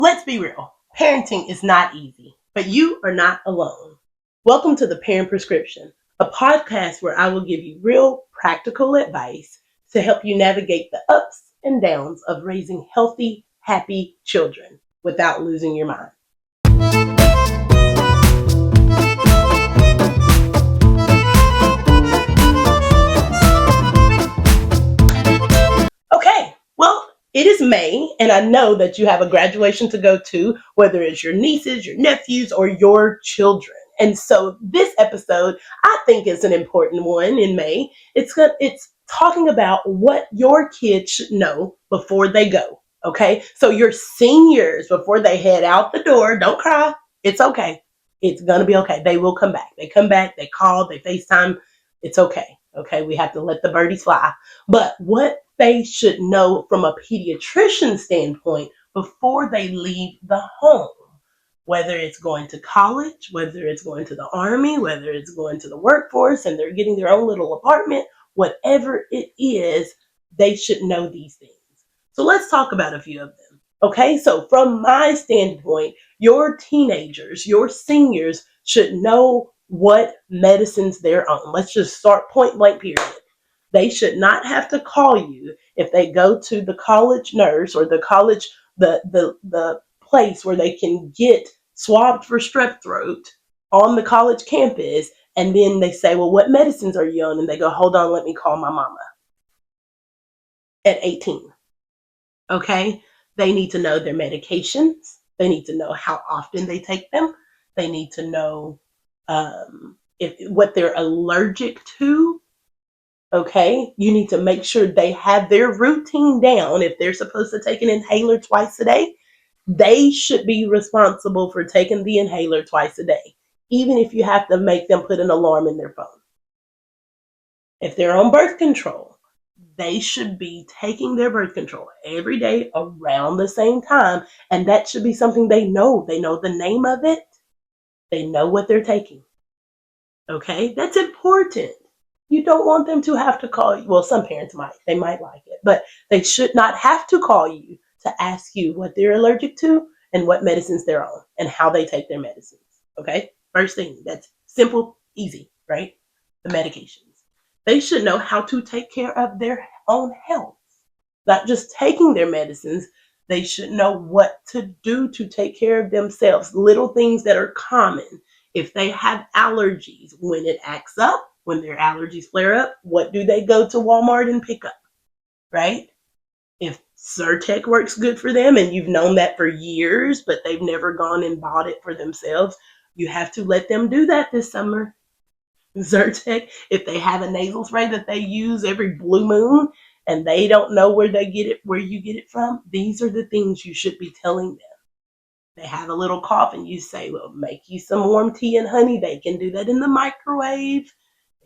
Let's be real. Parenting is not easy, but you are not alone. Welcome to the Parent Prescription, a podcast where I will give you real practical advice to help you navigate the ups and downs of raising healthy, happy children without losing your mind. Okay, well, it is May, and I know that you have a graduation to go to, whether it's your nieces, your nephews, or your children. And so this episode, I think, is an important one in May. It's talking about what your kids should know before they go. Okay, so your seniors, before they head out the door, don't cry. It's okay. It's gonna be okay. They will come back. They come back. They call. They FaceTime. It's okay. Okay, we have to let the birdies fly. But what they should know from a pediatrician standpoint before they leave the home, whether it's going to college, whether it's going to the army, whether it's going to the workforce and they're getting their own little apartment, whatever it is, they should know these things. So let's talk about a few of them. Okay, so from my standpoint, your teenagers, your seniors should know what medicines they're on. Let's just start point blank, period. They should not have to call you if they go to the college nurse or the college, the place where they can get swabbed for strep throat on the college campus. And then they say, well, what medicines are you on? And they go, hold on, let me call my mama at 18. Okay. They need to know their medications. They need to know how often they take them. They need to know what they're allergic to. Okay, you need to make sure they have their routine down. If they're supposed to take an inhaler twice a day, they should be responsible for taking the inhaler twice a day, even if you have to make them put an alarm in their phone. If they're on birth control, they should be taking their birth control every day around the same time, and that should be something they know. They know the name of it, they know what they're taking. Okay, that's important. You don't want them to have to call you. Well, some parents might. They might like it. But they should not have to call you to ask you what they're allergic to and what medicines they're on and how they take their medicines. Okay? First thing, that's simple, easy, right? The medications. They should know how to take care of their own health. Not just taking their medicines, they should know what to do to take care of themselves. Little things that are common. If they have allergies, when it acts up, when their allergies flare up, what do they go to Walmart and pick up, right? If Zyrtec works good for them and you've known that for years, but they've never gone and bought it for themselves, you have to let them do that this summer. Zyrtec, if they have a nasal spray that they use every blue moon and they don't know where they get it, where you get it from, these are the things you should be telling them. They have a little cough and you say, well, make you some warm tea and honey. They can do that in the microwave.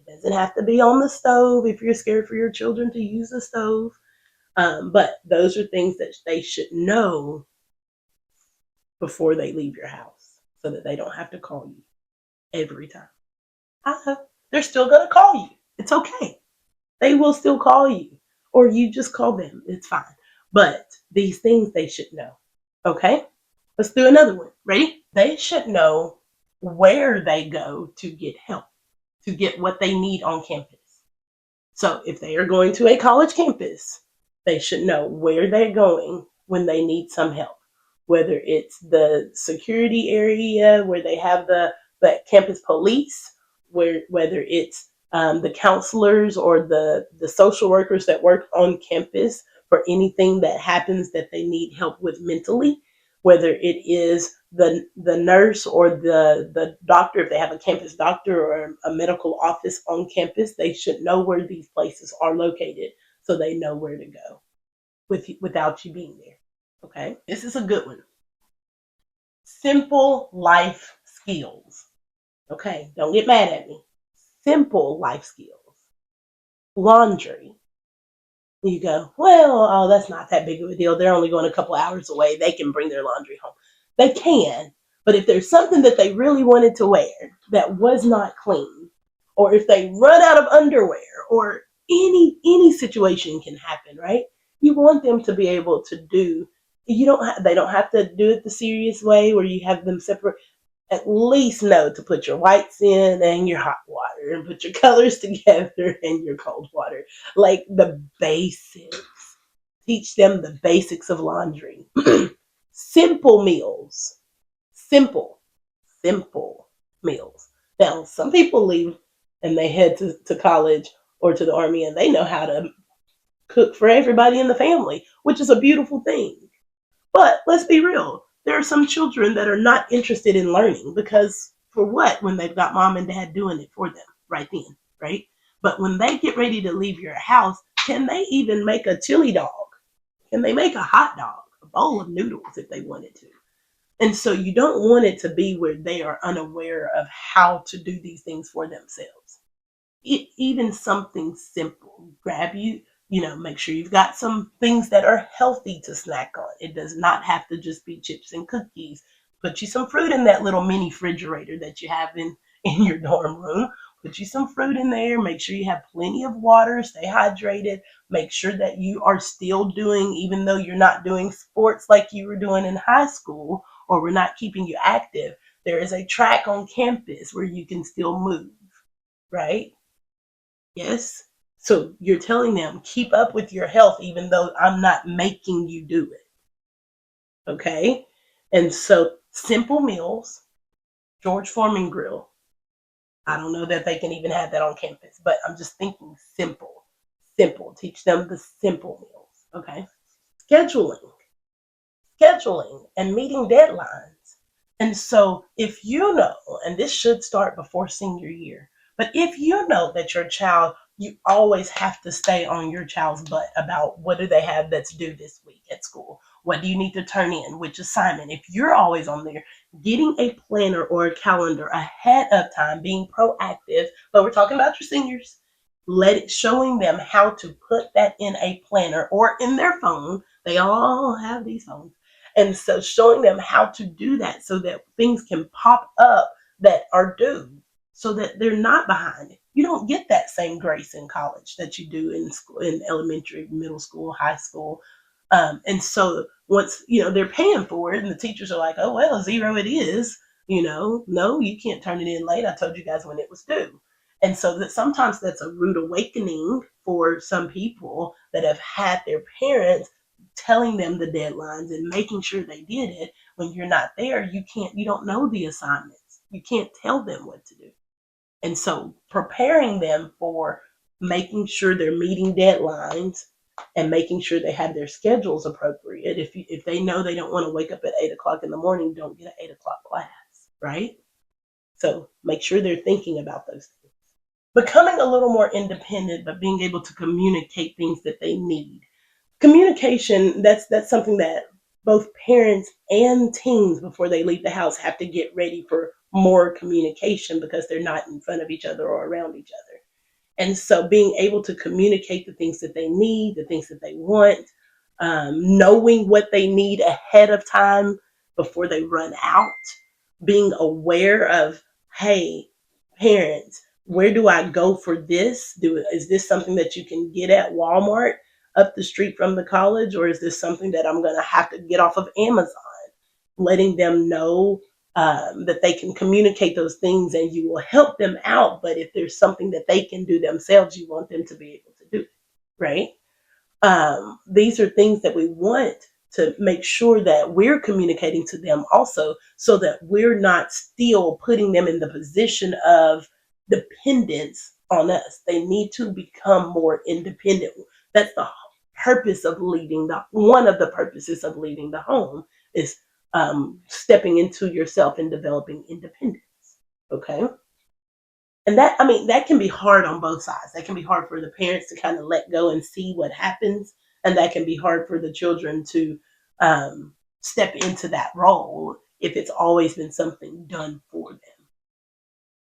It doesn't have to be on the stove if you're scared for your children to use the stove. But those are things that they should know before they leave your house so that they don't have to call you every time. They're still going to call you. It's okay. They will still call you or you just call them. It's fine. But these things they should know. Okay? Let's do another one. Ready? They should know where they go to get help, to get what they need on campus. So if they are going to a college campus, they should know where they're going when they need some help, whether it's the security area where they have the campus police, whether it's the counselors or the social workers that work on campus for anything that happens that they need help with mentally, whether it is the nurse or the doctor, if they have a campus doctor or a medical office on campus, they should know where these places are located so they know where to go without you being there. Okay, this is a good one. Simple life skills. Okay, don't get mad at me. Simple life skills. Laundry. You go, well, oh, that's not that big of a deal. They're only going a couple hours away. They can bring their laundry home. They can, but if there's something that they really wanted to wear that was not clean, or if they run out of underwear, or any situation can happen, right? You want them to be able to do They don't have to do it the serious way where you have them separate. At least know to put your whites in and your hot water and put your colors together and your cold water. Like the basics. Teach them the basics of laundry. Simple meals. Simple, simple meals. Now, some people leave and they head to college or to the army and they know how to cook for everybody in the family, which is a beautiful thing. But let's be real. There are some children that are not interested in learning because for what when they've got mom and dad doing it for them right then, right? But when they get ready to leave your house, can they even make a chili dog? Can they make a hot dog? A bowl of noodles if they wanted to? And so you don't want it to be where they are unaware of how to do these things for themselves. Even something simple. Make sure you've got some things that are healthy to snack on. It does not have to just be chips and cookies. Put you some fruit in that little mini refrigerator that you have in your dorm room. Put you some fruit in there. Make sure you have plenty of water. Stay hydrated. Make sure that you are still doing, even though you're not doing sports like you were doing in high school, or we're not keeping you active. There is a track on campus where you can still move, right? Yes. So you're telling them, keep up with your health, even though I'm not making you do it. Okay. And so simple meals, George Foreman grill. I don't know that they can even have that on campus, but I'm just thinking simple, simple. Teach them the simple meals. Okay. Scheduling, scheduling and meeting deadlines. And so if you know, and this should start before senior year, but if you know that your child, you always have to stay on your child's butt about what do they have that's due this week at school? What do you need to turn in? Which assignment? If you're always on there, getting a planner or a calendar ahead of time, being proactive, but we're talking about your seniors, showing them how to put that in a planner or in their phone. They all have these phones. And so showing them how to do that so that things can pop up that are due so that they're not behind. You don't get that same grace in college that you do in school, in elementary, middle school, high school. And so once, they're paying for it and the teachers are like, oh, well, zero it is, no, you can't turn it in late. I told you guys when it was due. And so that sometimes that's a rude awakening for some people that have had their parents telling them the deadlines and making sure they did it. When you're not there, you don't know the assignments. You can't tell them what to do. And so preparing them for making sure they're meeting deadlines and making sure they have their schedules appropriate. If they know they don't want to wake up at 8 o'clock in the morning, don't get an 8 o'clock class, right? So make sure they're thinking about those things. Becoming a little more independent, but being able to communicate things that they need. Communication, that's something that both parents and teens before they leave the house have to get ready for more communication because they're not in front of each other or around each other. And so being able to communicate the things that they need, the things that they want, knowing what they need ahead of time before they run out, being aware of, hey, parents, where do I go for this? Is this something that you can get at Walmart up the street from the college, or is this something that I'm going to have to get off of Amazon? Letting them know that they can communicate those things and you will help them out. But if there's something that they can do themselves, you want them to be able to do it, right? These are things that we want to make sure that we're communicating to them also so that we're not still putting them in the position of dependence on us. They need to become more independent. That's the purpose of leaving one of the purposes of leaving the home is stepping into yourself and developing independence. Okay. And that can be hard on both sides. That can be hard for the parents to kind of let go and see what happens. And that can be hard for the children to step into that role if it's always been something done for them.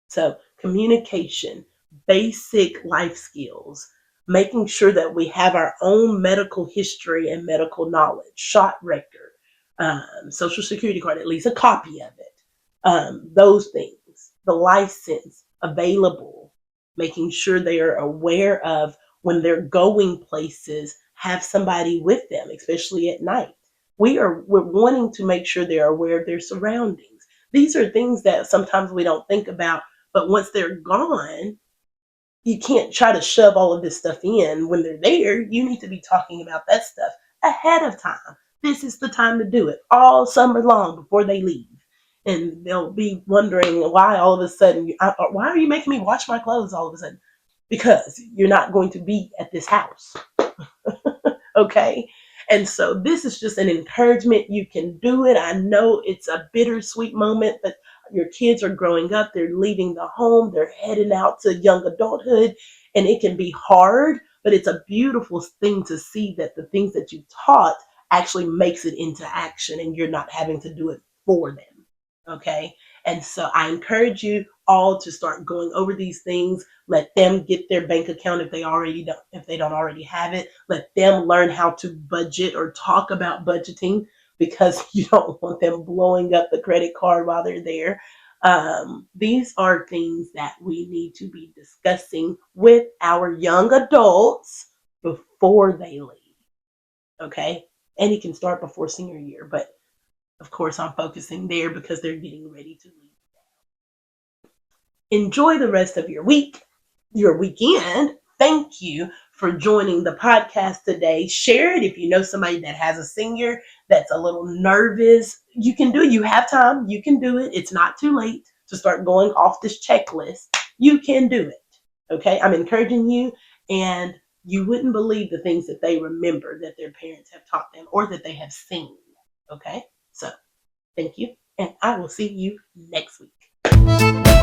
So communication, basic life skills, making sure that we have our own medical history and medical knowledge, shot record, social security card, at least a copy of it, those things, the license available, making sure they are aware of when they're going places, have somebody with them, especially at night. we're wanting to make sure they're aware of their surroundings. These are things that sometimes we don't think about, but once they're gone, you can't try to shove all of this stuff in when they're there. You need to be talking about that stuff ahead of time. This is the time to do it all summer long before they leave. And they'll be wondering why all of a sudden, why are you making me wash my clothes all of a sudden? Because you're not going to be at this house. Okay. And so this is just an encouragement. You can do it. I know it's a bittersweet moment, but your kids are growing up. They're leaving the home. They're heading out to young adulthood. And it can be hard, but it's a beautiful thing to see that the things that you taught actually makes it into action and you're not having to do it for them. Okay. And so I encourage you all to start going over these things. Let them get their bank account if they don't already have it. Let them learn how to budget or talk about budgeting because you don't want them blowing up the credit card while they're there. These are things that we need to be discussing with our young adults before they leave. Okay. And it can start before senior year, but of course I'm focusing there because they're getting ready to leave. Enjoy the rest of your week, your weekend. Thank you for joining the podcast today. Share it if you know somebody that has a senior that's a little nervous. You can do it. You have time. You can do it. It's not too late to start going off this checklist. You can do it. Okay. I'm encouraging you, and you wouldn't believe the things that they remember that their parents have taught them or that they have seen. Okay. So thank you. And I will see you next week.